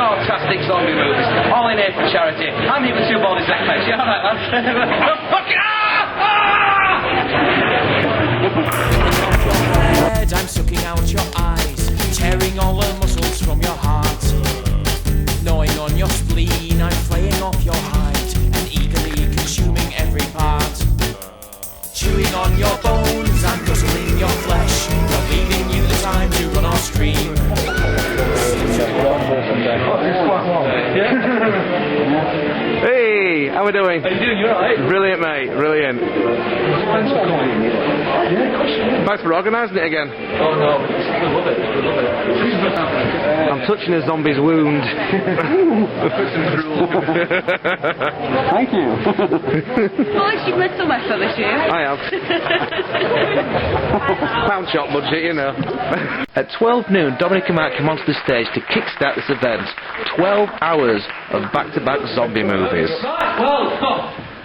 fantastic zombie movies, all in here for charity. I'm here with 2 bodies neck mates. Yeah, alright, lads. Fucking I'm sucking out your eyes, tearing all the muscles from your heart. Gnawing on your spleen, I'm flaying off your hide and eagerly consuming every part. Chewing on your bones, I'm guzzling your flesh, not leaving you the time to run or scream. Hey, how we doing? How you doing? You alright? Brilliant, mate, brilliant. Thanks for coming. Yeah, of course. Thanks for organising it again. Oh no, we love it. I'm touching a zombie's wound. Thank you. Well, at least you've made some effort this year. I have. Pound shop budget, you know. At 12 noon, Dominic and Mark come onto the stage to kickstart this event. 12 hours of back-to-back zombie movies. Right, well,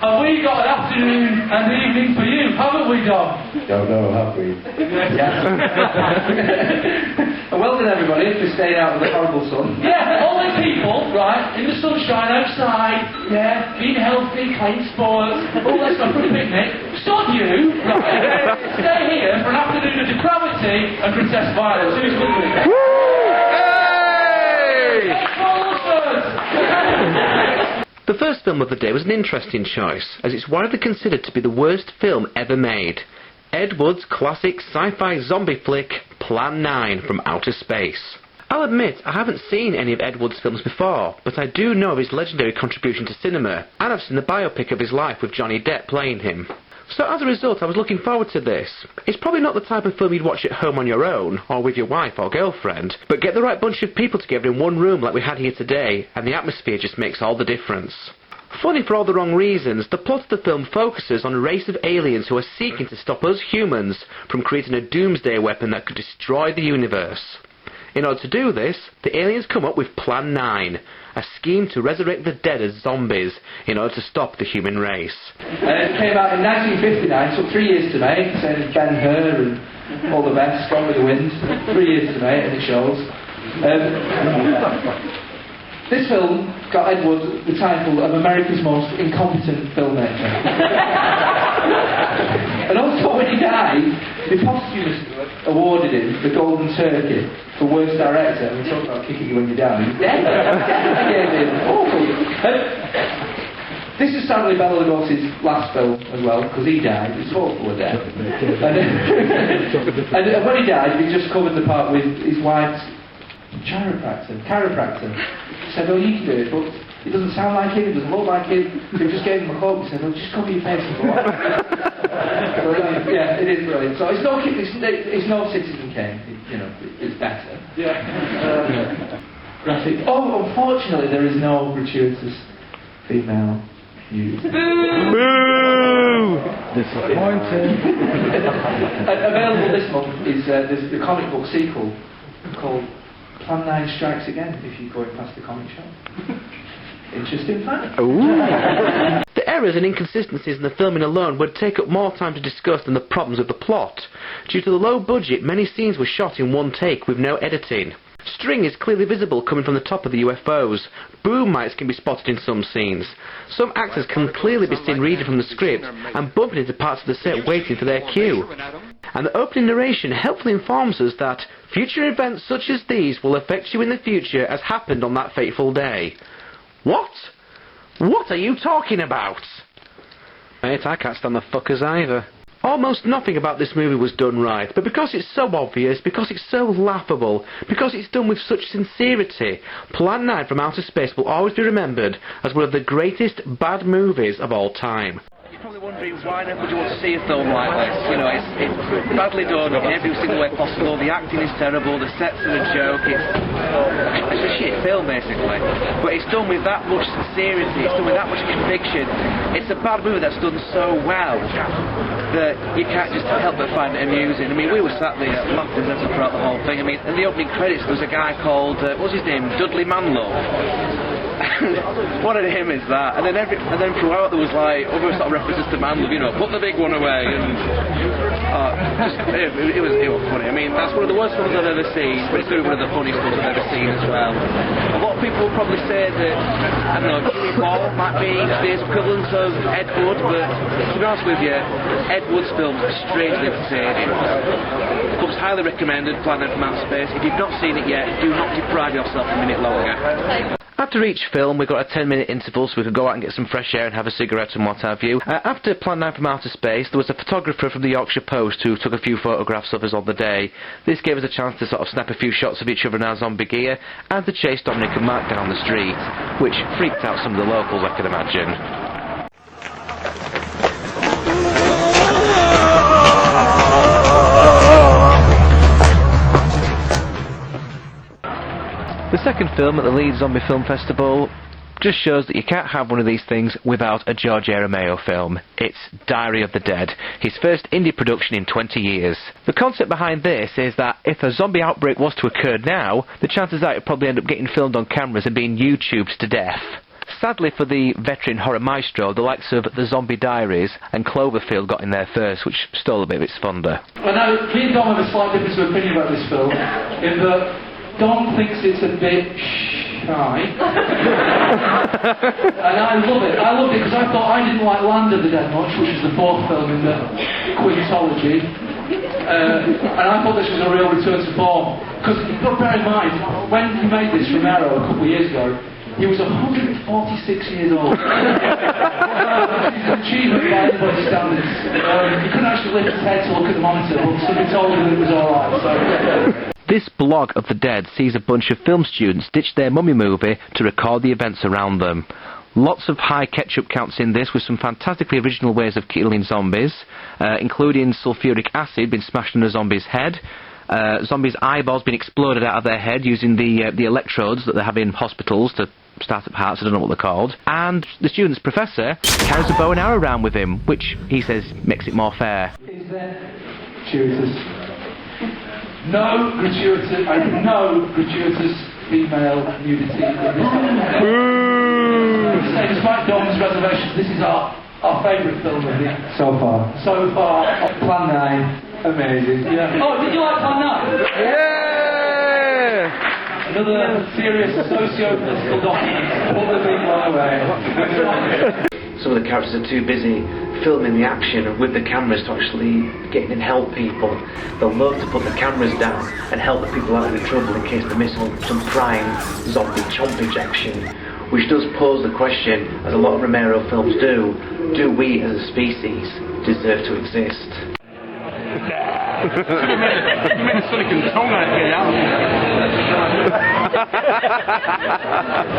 have we got an afternoon and evening for you, haven't we, Dom? Don't know, have we? Well done, everybody, for staying out in the horrible sun. Yeah, all the people, right, in the sunshine outside, yeah, being healthy, playing sports, all this stuff for a picnic. Stop you, right, stay here for an afternoon of depravity and grotesque violence. Who's with me? The first film of the day was an interesting choice, as it's widely considered to be the worst film ever made. Ed Wood's classic sci-fi zombie flick, Plan 9 from Outer Space. I'll admit I haven't seen any of Ed Wood's films before, but I do know of his legendary contribution to cinema, and I've seen the biopic of his life with Johnny Depp playing him. So as a result, I was looking forward to this. It's probably not the type of film you'd watch at home on your own, or with your wife or girlfriend, but get the right bunch of people together in one room like we had here today, and the atmosphere just makes all the difference. Funny for all the wrong reasons, the plot of the film focuses on a race of aliens who are seeking to stop us humans from creating a doomsday weapon that could destroy the universe. In order to do this, the aliens come up with Plan 9, a scheme to resurrect the dead as zombies in order to stop the human race. It came out in 1959, took 3 years to make, same as Ben-Hur and all the best, Gone with the Wind. 3 years to make, and it shows. This film got Ed Wood the title of America's most incompetent filmmaker. And also when he died, they posthumously awarded him the Golden Turkey for worst director. And we talk about kicking you when you're down. He's dead. This is sadly Bela Lugosi's last film as well, because he died. His thoughts were dead. And when he died, he just covered the part with his wife's chiropractor. He said, oh, you can do it, but it doesn't sound like him, it doesn't look like him. So he just gave him a quote. He said, oh, just cover your face and go on. Yeah, it is brilliant. So it's no Citizen Kane, it's better. Yeah. Graphic. Oh, unfortunately, there is no gratuitous female use. Boo! Disappointing. Available this month is the comic book sequel called Plan 9 Strikes Again, if you're going past the comic shop. Interesting fact. The errors and inconsistencies in the filming alone would take up more time to discuss than the problems with the plot. Due to the low budget, many scenes were shot in one take with no editing. String is clearly visible coming from the top of the UFOs. Boom mics can be spotted in some scenes. Some actors can clearly be seen reading from the script and bumping into parts of the set waiting for their cue. And the opening narration helpfully informs us that future events such as these will affect you in the future as happened on that fateful day. What? What are you talking about? Mate, I can't stand the fuckers either. Almost nothing about this movie was done right, but because it's so obvious, because it's so laughable, because it's done with such sincerity, Plan 9 from Outer Space will always be remembered as one of the greatest bad movies of all time. You're probably wondering why would you want to see a film like this? You know, it's badly done in every single way possible. The acting is terrible, the sets are a joke. It's a shit film basically, but it's done with that much sincerity. It's done with that much conviction. It's a bad movie that's done so well that you can't just help but find it amusing. I mean, we were sat there laughing throughout the whole thing. I mean, in the opening credits there was a guy called what was his name? Dudley Manlow. One of him is that, and then throughout there was like other sort of references to man, you know, put the big one away, and it was funny. I mean, that's one of the worst films I've ever seen, but it's one of the funniest films I've ever seen as well. A lot of people will probably say that, I don't know, Jimmy Ball might be today's equivalent of Ed Wood, but to be honest with you, Ed Wood's films are strangely entertaining. The film's highly recommended, Plan 9 from Outer Space. If you've not seen it yet, do not deprive yourself a minute longer. After each film, we got a 10-minute interval so we could go out and get some fresh air and have a cigarette and what have you. After Plan 9 from Outer Space, there was a photographer from the Yorkshire Post who took a few photographs of us on the day. This gave us a chance to sort of snap a few shots of each other in our zombie gear and to chase Dominic and Mark down the street, which freaked out some of the locals, I can imagine. The second film at the Leeds Zombie Film Festival just shows that you can't have one of these things without a George Romeo film. It's Diary of the Dead, his first indie production in 20 years. The concept behind this is that if a zombie outbreak was to occur now, the chances are it'd probably end up getting filmed on cameras and being YouTubed to death. Sadly for the veteran horror maestro, the likes of The Zombie Diaries and Cloverfield got in there first, which stole a bit of its thunder. Well, now, me and Dom have a slight difference of opinion about this film, in that Dom thinks it's a bit shy. And I love it. I loved it because I thought I didn't like Land of the Dead much, which is the fourth film in the quintology. And I thought this was a real return to form. Because you've got to bear in mind, when he made this Romero a couple of years ago, he was 146 years old. It's an achievement by anybody's standards. He couldn't actually lift his head to look at the monitor, but somebody told him it was alright. So. This blog of the dead sees a bunch of film students ditch their mummy movie to record the events around them. Lots of high ketchup counts in this with some fantastically original ways of killing zombies, including sulfuric acid being smashed on a zombie's head, zombies' eyeballs being exploded out of their head using the electrodes that they have in hospitals to start up hearts, I don't know what they're called, and the student's professor carries a bow and arrow around with him, which he says makes it more fair. Is there gratuitous? No gratuitous female nudity in this film. Despite Dom's reservations, this is our favourite film of the so far. Plan 9, amazing. Yeah. Oh, did you like Plan 9? Yeah! Another serious socio-political document. Put the big one away. Some of the characters are too busy filming the action with the cameras to actually get in and help people. They'll love to put the cameras down and help the people out of the trouble in case they miss on some prime zombie chompage action, which does pose the question, as a lot of Romero films do we as a species deserve to exist? You made a silicon tongue out of it out.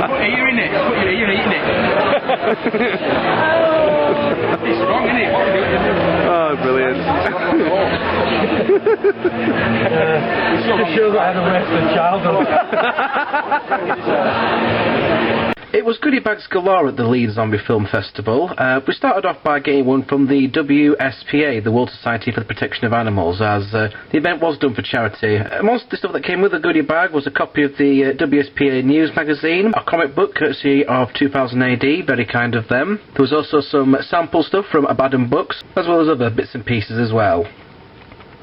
Put your ear in it. Put your ear in it. It's wrong, isn't it? Oh, brilliant. It shows I had a Western childhood. It was goodie bags galore at the Leeds Zombie Film Festival. We started off by getting one from the WSPA, the World Society for the Protection of Animals, as the event was done for charity. Amongst the stuff that came with the goodie bag was a copy of the WSPA News magazine, a comic book courtesy of 2000 AD, very kind of them. There was also some sample stuff from Abaddon Books, as well as other bits and pieces as well.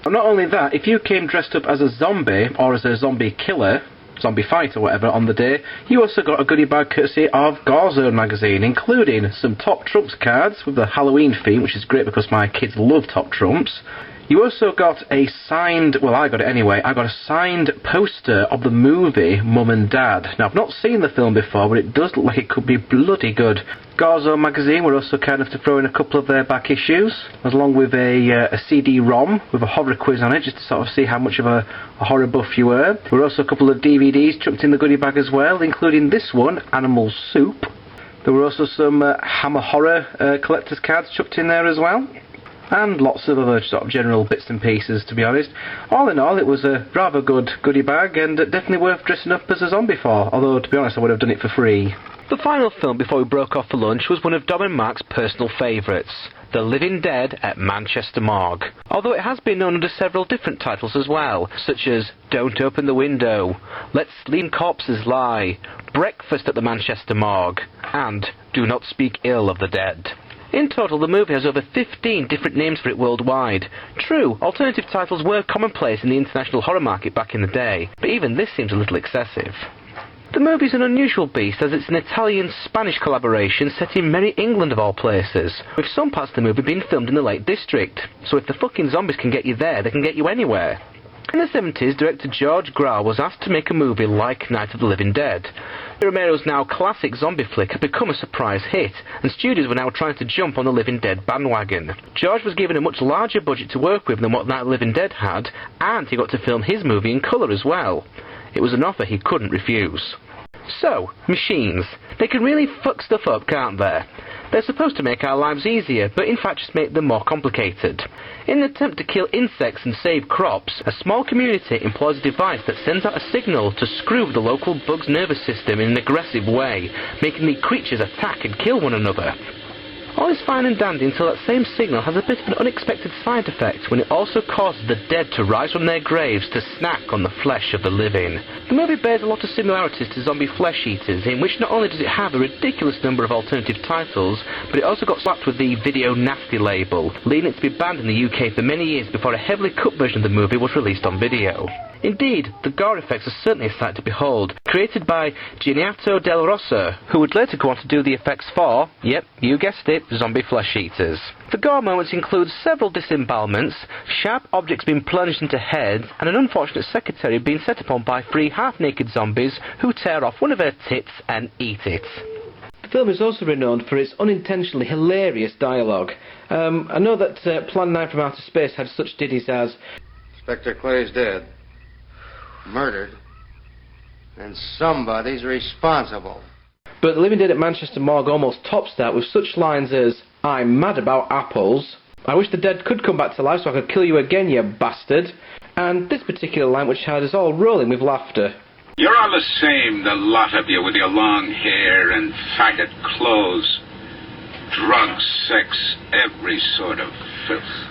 And not only that, if you came dressed up as a zombie, or as a zombie killer, zombie fight or whatever on the day, you also got a goodie bag courtesy of Gore Zone magazine, including some Top Trumps cards with the Halloween theme, which is great because my kids love Top Trumps. You also got a signed, well, I got it anyway, I got a signed poster of the movie Mum and Dad. Now, I've not seen the film before, but it does look like it could be bloody good. Gore Zone magazine were also kind enough to throw in a couple of their back issues, along with a CD-ROM with a horror quiz on it, just to sort of see how much of a horror buff you were. There were also a couple of DVDs chucked in the goodie bag as well, including this one, Animal Soup. There were also some Hammer Horror collector's cards chucked in there as well. And lots of other sort of general bits and pieces, to be honest. All in all, it was a rather good goodie bag, and definitely worth dressing up as a zombie for, although, to be honest, I would have done it for free. The final film before we broke off for lunch was one of Dom and Mark's personal favourites, The Living Dead at Manchester Morgue. Although it has been known under several different titles as well, such as Don't Open the Window, Let Sleeping Corpses Lie, Breakfast at the Manchester Morgue, and Do Not Speak Ill of the Dead. In total, the movie has over 15 different names for it worldwide. True, alternative titles were commonplace in the international horror market back in the day, but even this seems a little excessive. The movie's an unusual beast as it's an Italian-Spanish collaboration set in Merry England of all places, with some parts of the movie being filmed in the Lake District, so if the fucking zombies can get you there, they can get you anywhere. In the 70s, director George Grau was asked to make a movie like Night of the Living Dead. Romero's now classic zombie flick had become a surprise hit, and studios were now trying to jump on the Living Dead bandwagon. George was given a much larger budget to work with than what Night of the Living Dead had, and he got to film his movie in colour as well. It was an offer he couldn't refuse. So, machines. They can really fuck stuff up, can't they? They're supposed to make our lives easier, but in fact just make them more complicated. In an attempt to kill insects and save crops, a small community employs a device that sends out a signal to screw the local bug's nervous system in an aggressive way, making the creatures attack and kill one another. All is fine and dandy until that same signal has a bit of an unexpected side effect when it also causes the dead to rise from their graves to snack on the flesh of the living. The movie bears a lot of similarities to Zombie Flesh Eaters, in which not only does it have a ridiculous number of alternative titles, but it also got slapped with the Video Nasty label, leading it to be banned in the UK for many years before a heavily cut version of the movie was released on video. Indeed, the gore effects are certainly a sight to behold, created by Geniato del Rosso, who would later go on to do the effects for, yep, you guessed it, Zombie Flesh Eaters. The gore moments include several disembowelments, sharp objects being plunged into heads, and an unfortunate secretary being set upon by 3 half-naked zombies who tear off one of her tits and eat it. The film is also renowned for its unintentionally hilarious dialogue. I know that Plan 9 from Outer Space had such ditties as, Inspector Clay's dead. Murdered, and somebody's responsible. But The Living Dead at Manchester Morgue almost tops that with such lines as, I'm mad about apples, I wish the dead could come back to life so I could kill you again, you bastard, and this particular line which had us all rolling with laughter. You're all the same, the lot of you, with your long hair and faggot clothes, drugs, sex, every sort of filth.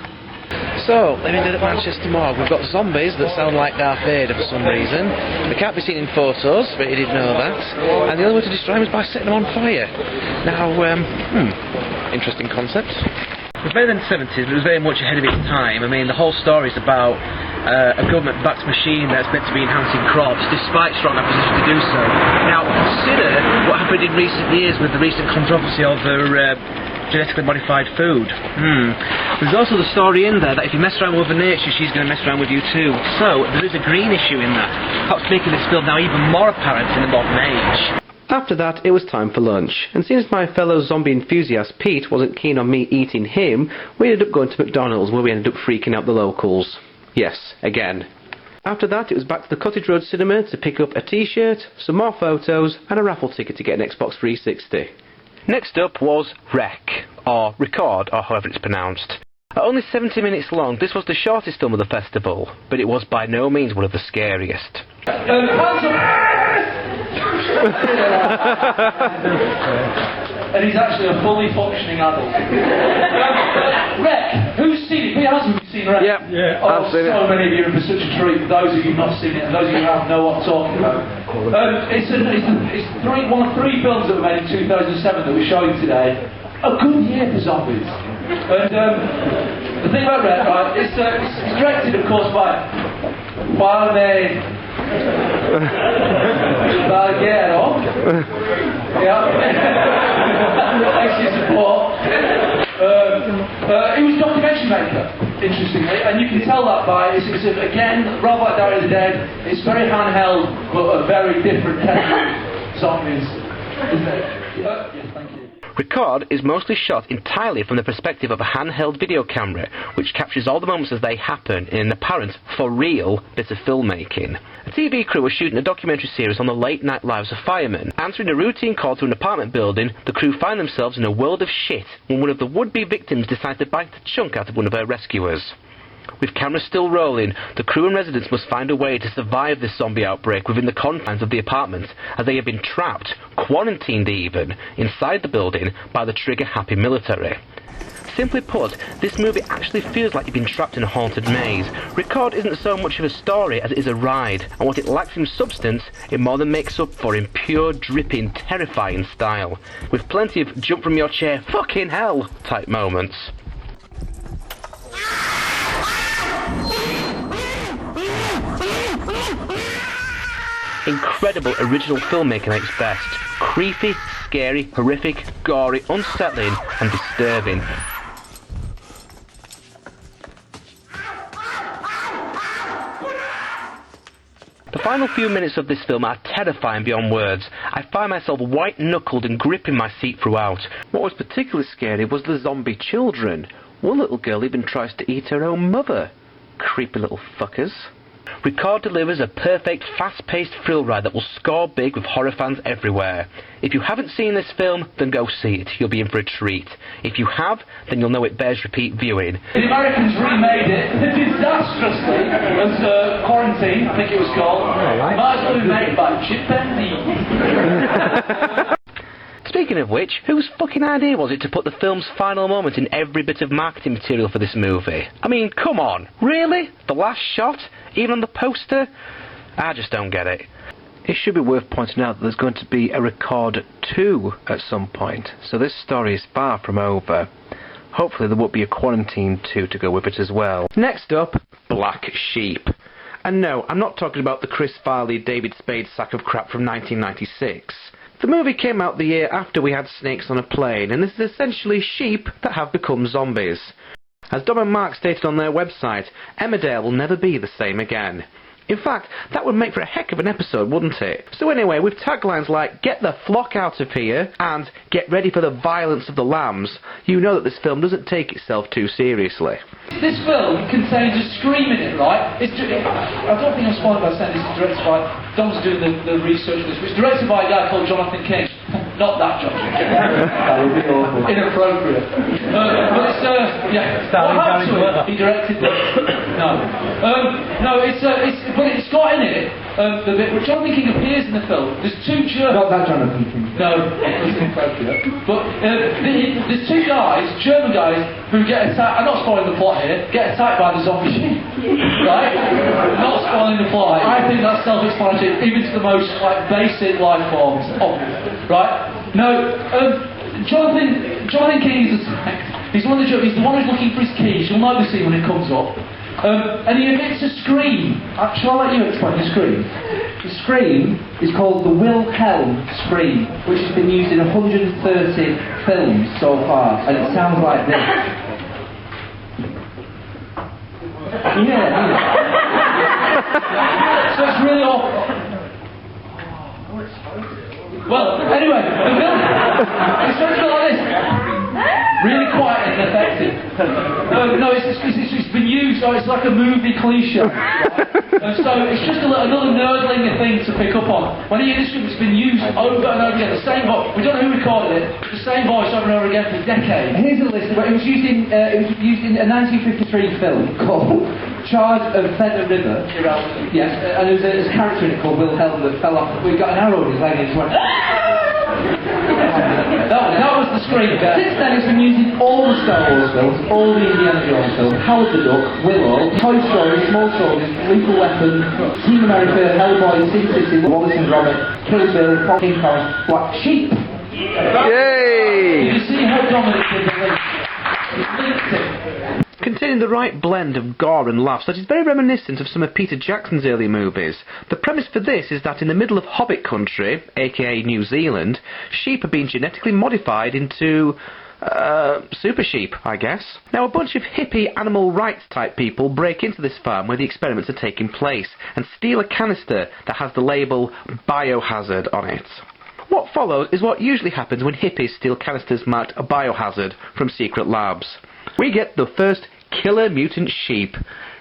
So, Living Dead at Manchester Morgue, we've got zombies that sound like Darth Vader for some reason. They can't be seen in photos, but you didn't know that. And the only way to destroy them is by setting them on fire. Now, interesting concept. It was made in the 70s, but it was very much ahead of its time. I mean, the whole story is about a government-backed machine that's meant to be enhancing crops, despite strong opposition to do so. Now, consider what happened in recent years with the recent controversy over genetically modified food. There's also the story in there that if you mess around with Mother Nature, she's going to mess around with you too. So, there is a green issue in that, perhaps making this film now even more apparent in the modern age. After that, it was time for lunch, and since my fellow zombie enthusiast Pete wasn't keen on me eating him, we ended up going to McDonald's, where we ended up freaking out the locals. Yes, again. After that, it was back to the Cottage Road Cinema to pick up a t-shirt, some more photos, and a raffle ticket to get an Xbox 360. Next up was Rec, or Record, or however it's pronounced. At only 70 minutes long, this was the shortest film of the festival, but it was by no means one of the scariest. And he's actually a fully functioning adult. Rec, who's seen it? Who hasn't seen Rec? Yep, yeah. I've seen it. So many of you are for such a treat. For those of you who've not seen it, and those of you who have know what I'm talking about. It's one of 3 films that were made in 2007 that we're showing today. A good year for zombies. And the thing about Rec, right, it's directed, of course, by Valguero. Yeah. Thanks for your support. He was a documentary maker, interestingly, and you can tell that by, again, rather like Diary of the Dead, it's very handheld, but a very different technique. Zombies. Yes, thank you. Record is mostly shot entirely from the perspective of a handheld video camera, which captures all the moments as they happen in an apparent, for real, bit of filmmaking. A TV crew was shooting a documentary series on the late-night lives of firemen. Answering a routine call to an apartment building, the crew find themselves in a world of shit when one of the would-be victims decides to bite the chunk out of one of her rescuers. With cameras still rolling, the crew and residents must find a way to survive this zombie outbreak within the confines of the apartment, as they have been trapped, quarantined even, inside the building by the trigger-happy military. Simply put, this movie actually feels like you've been trapped in a haunted maze. Record isn't so much of a story as it is a ride, and what it lacks in substance, it more than makes up for in pure, dripping, terrifying style, with plenty of jump from your chair, fucking hell type moments. Incredible original filmmaking at its best. Creepy, scary, horrific, gory, unsettling, and disturbing. The final few minutes of this film are terrifying beyond words. I find myself white-knuckled and gripping my seat throughout. What was particularly scary was the zombie children. One little girl even tries to eat her own mother. Creepy little fuckers. Record delivers a perfect, fast-paced thrill ride that will score big with horror fans everywhere. If you haven't seen this film, then go see it. You'll be in for a treat. If you have, then you'll know it bears repeat viewing. The Americans remade it disastrously as Quarantine, I think it was called. Might as well be made by chimpanzees. Speaking of which, whose fucking idea was it to put the film's final moment in every bit of marketing material for this movie? I mean, come on, really? The last shot? Even on the poster? I just don't get it. It should be worth pointing out that there's going to be a Record 2 at some point, so this story is far from over. Hopefully there won't be a Quarantine 2 to go with it as well. Next up, Black Sheep. And no, I'm not talking about the Chris Farley, David Spade sack of crap from 1996. The movie came out the year after we had snakes on a plane, and this is essentially sheep that have become zombies. As Dom and Mark stated on their website, Emmerdale will never be the same again. In fact, that would make for a heck of an episode, wouldn't it? So anyway, with taglines like, "Get the flock out of here," and "Get ready for the violence of the lambs," you know that this film doesn't take itself too seriously. This film contains a scream in it, right? I don't think I'm spoiling by saying this is directed by... Dom's doing the research for this, which is directed by a guy called Jonathan King. Not that Jonathan King. That would be awful. Inappropriate. But it's, yeah. What happened to it? He directed the... No. No, but it's got in it the bit where Jonathan King appears in the film. There's two German... Not that Jonathan King. No, it's inappropriate. But there's two guys, German guys, who get attacked... I'm not spoiling the plot here. Get attacked by the zombie sheep. Right? Not spoiling the plot. I think that's self-explanatory, even to the most basic life forms. Right? No, Jonathan King is he's one of the he's the one who's looking for his keys. You'll know the scene when it comes up. And he emits a scream. Shall I let you explain the scream? The scream is called the Wilhelm scream, which has been used in 130 films so far, and it sounds like this. Yeah. So it's really awful. Well, anyway, the film it's supposed to be like this. Really quiet and effective. No, it's been used, it's like a movie cliche. So it's just another nerdling thing to pick up on. When you hear this script, it's been used over and over again. The same voice. We don't know who recorded it. The same voice over and over again for decades. Here's a list. It was used in a 1953 film called Charge of Feather River. Yes, and there was a character in it called Wilhelm that fell off. We got an arrow in his leg and he went. That was the scream. Since then, it's been used in all the Star Wars films, all the Indiana Jones films, Howard the Duck, Willow, Toy Story, Small Soldiers, Lethal Weapon, Team America, Hellboy, Sin City, Wallace and Gromit, Kill Bill, King Kong, Black Sheep. Yay! You see how Dominic did the link. It's linked it. Containing the right blend of gore and laughs that is very reminiscent of some of Peter Jackson's early movies. The premise for this is that in the middle of Hobbit country, aka New Zealand, sheep are being genetically modified into... super sheep, I guess. Now, a bunch of hippie animal rights type people break into this farm where the experiments are taking place and steal a canister that has the label Biohazard on it. What follows is what usually happens when hippies steal canisters marked a biohazard from secret labs. We get the first killer mutant sheep.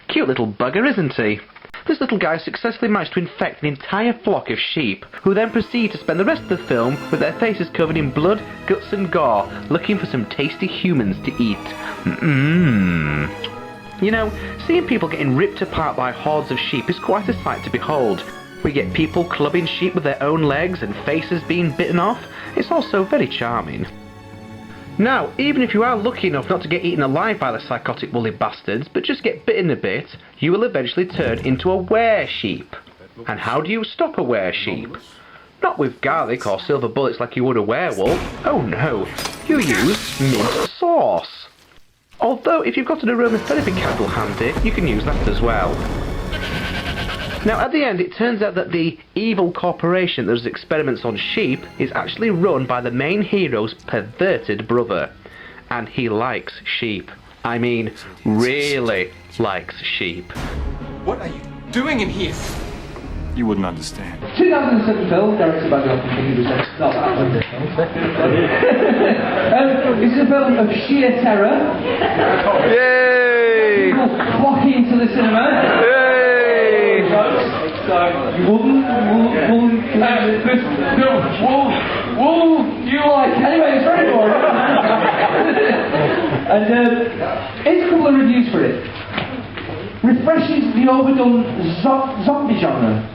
Cute little bugger, isn't he? This little guy successfully managed to infect an entire flock of sheep, who then proceed to spend the rest of the film with their faces covered in blood, guts and gore, looking for some tasty humans to eat. You know, seeing people getting ripped apart by hordes of sheep is quite a sight to behold. We get people clubbing sheep with their own legs and faces being bitten off. It's also very charming. Now, even if you are lucky enough not to get eaten alive by the psychotic woolly bastards, but just get bitten a bit, you will eventually turn into a were-sheep. And how do you stop a were-sheep? Not with garlic or silver bullets like you would a werewolf. Oh no, you use mint sauce. Although, if you've got an aromatherapy candle handy, you can use that as well. Now, at the end, it turns out that the evil corporation that does experiments on sheep is actually run by the main hero's perverted brother. And he likes sheep. I mean, really likes sheep. What are you doing in here? You wouldn't understand. 2007 film, directed by Dominic. This is a film of sheer terror. Yay! People flocking to the cinema. Yay! So you wouldn't you like anyway, it's very boring. And here's a couple of reviews for it. Refreshes the overdone zombie genre.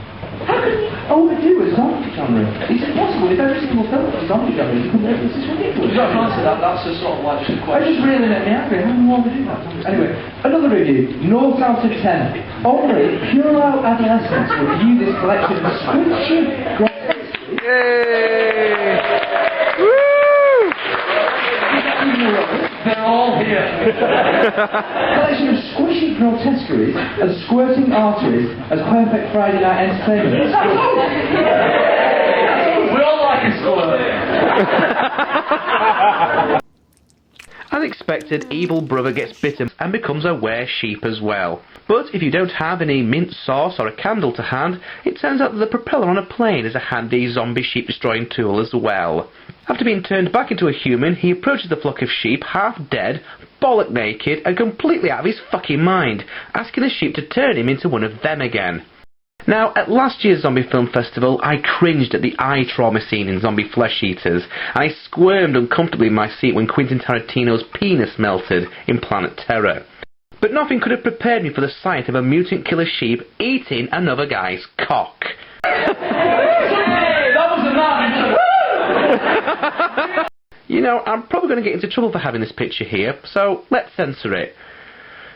How can you overdo a zombie genre? It's impossible. If every single film was a zombie genre, you couldn't. This is ridiculous. You don't answer that. That's a sort of like just a I question. just really let me angry. How can you overdo that? Anyway, another review. 0 out of 10. Only puerile adolescents will view this collection of squishy, grotesque. Yay! Woo! They're all here. Collection of squishy grotesqueries and squirting arteries as perfect Friday night entertainment. We all like a squirt. As expected, evil brother gets bitten and becomes a were-sheep as well. But if you don't have any mint sauce or a candle to hand, it turns out that the propeller on a plane is a handy zombie sheep destroying tool as well. After being turned back into a human, he approaches the flock of sheep, half dead, bollock naked, and completely out of his fucking mind, asking the sheep to turn him into one of them again. Now, at last year's Zombie Film Festival, I cringed at the eye trauma scene in Zombie Flesh Eaters, and I squirmed uncomfortably in my seat when Quentin Tarantino's penis melted in Planet Terror. But nothing could have prepared me for the sight of a mutant killer sheep eating another guy's cock. You know, I'm probably going to get into trouble for having this picture here, so let's censor it.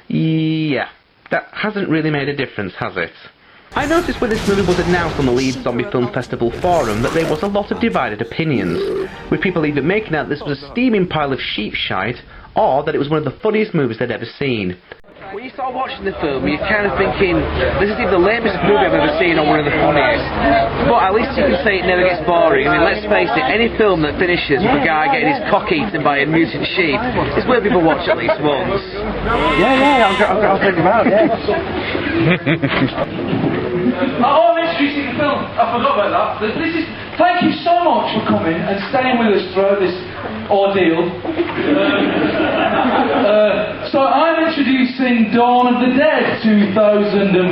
Yeah, that hasn't really made a difference, has it? I noticed when this movie was announced on the Leeds Zombie Film Festival forum that there was a lot of divided opinions, with people either making out this was a steaming pile of sheep shite, or that it was one of the funniest movies they'd ever seen. When you start watching the film, you're kind of thinking, this is either the lamest movie I've ever seen or one of the funniest. But at least you can say it never gets boring. I mean, let's face it, any film that finishes with a guy getting his cock eaten by a mutant sheep is worth people watch at least once. Yeah, I'll think about it, yeah. I'm introducing the film. I forgot about that. Thank you so much for coming and staying with us throughout this ordeal. So I'm introducing Dawn of the Dead 2004.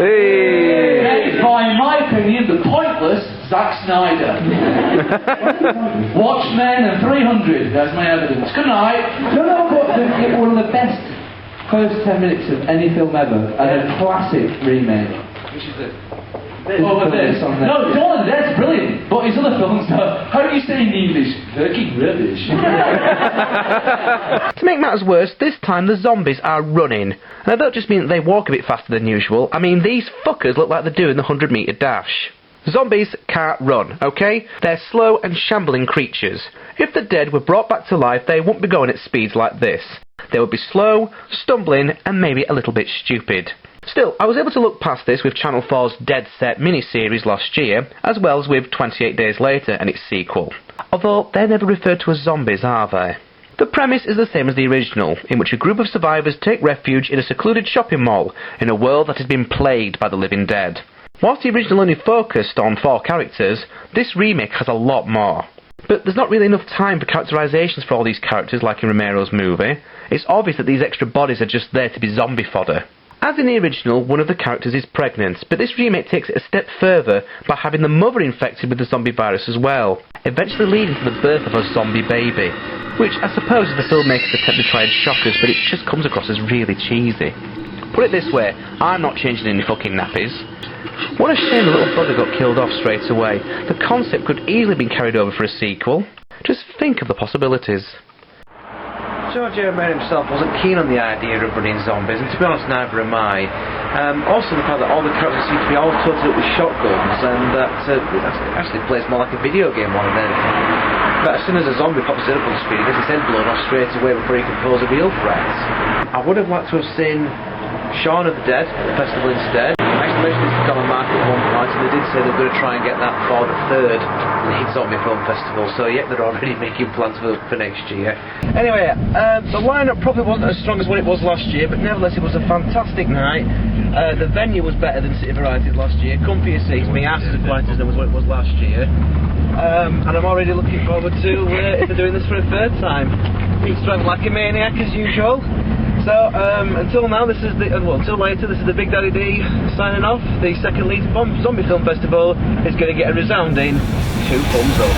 Hey. By my opinion, the pointless Zack Snyder. Watchmen and 300. That's my evidence. Good night. No, but one of the best first 10 minutes of any film ever, and a classic remake. Which is it? Oh, but this. No, Dawn of the Dead's brilliant, but his other films, how do you say in English? Fucking rubbish. To make matters worse, this time the zombies are running. And I don't just mean that they walk a bit faster than usual, I mean these fuckers look like they're doing the 100-metre dash. Zombies can't run, okay? They're slow and shambling creatures. If the dead were brought back to life, they wouldn't be going at speeds like this. They would be slow, stumbling, and maybe a little bit stupid. Still, I was able to look past this with Channel 4's Dead Set miniseries last year, as well as with 28 Days Later and its sequel. Although, they're never referred to as zombies, are they? The premise is the same as the original, in which a group of survivors take refuge in a secluded shopping mall, in a world that has been plagued by the living dead. Whilst the original only focused on 4 characters, this remake has a lot more. But there's not really enough time for characterisations for all these characters like in Romero's movie. It's obvious that these extra bodies are just there to be zombie fodder. As in the original, one of the characters is pregnant, but this remake takes it a step further by having the mother infected with the zombie virus as well, eventually leading to the birth of a zombie baby. which I suppose is the filmmaker's attempt to try and shock us, but it just comes across as really cheesy. Put it this way, I'm not changing any fucking nappies. What a shame the little brother got killed off straight away. The concept could easily have been carried over for a sequel. Just think of the possibilities. George Romero himself wasn't keen on the idea of running zombies, and to be honest, neither am I. Also the fact that all the characters seem to be all toted up with shotguns, and that it actually plays more like a video game more than anything. But as soon as a zombie pops it up on screen, he gets his head blown off straight away before he can pose a real threat. I would have liked to have seen Shaun of the Dead festival instead. I actually mentioned this to Don and Mark at one point, and they did say they were going to try and get that for the 3rd Leeds Zombie Film Festival, so yeah, they're already making plans for next year. Anyway, the lineup probably wasn't as strong as what it was last year, but nevertheless it was a fantastic night. The venue was better than City Varieties last year, comfier seats, my ass is as quiet as it was what it was last year. And I'm already looking forward to if they're doing this for a 3rd time. It's drunk like a maniac as usual. So, until now, until later, this is the Big Daddy D signing off. The 2nd Leeds Zombie Film Festival is going to get a resounding 2 thumbs up.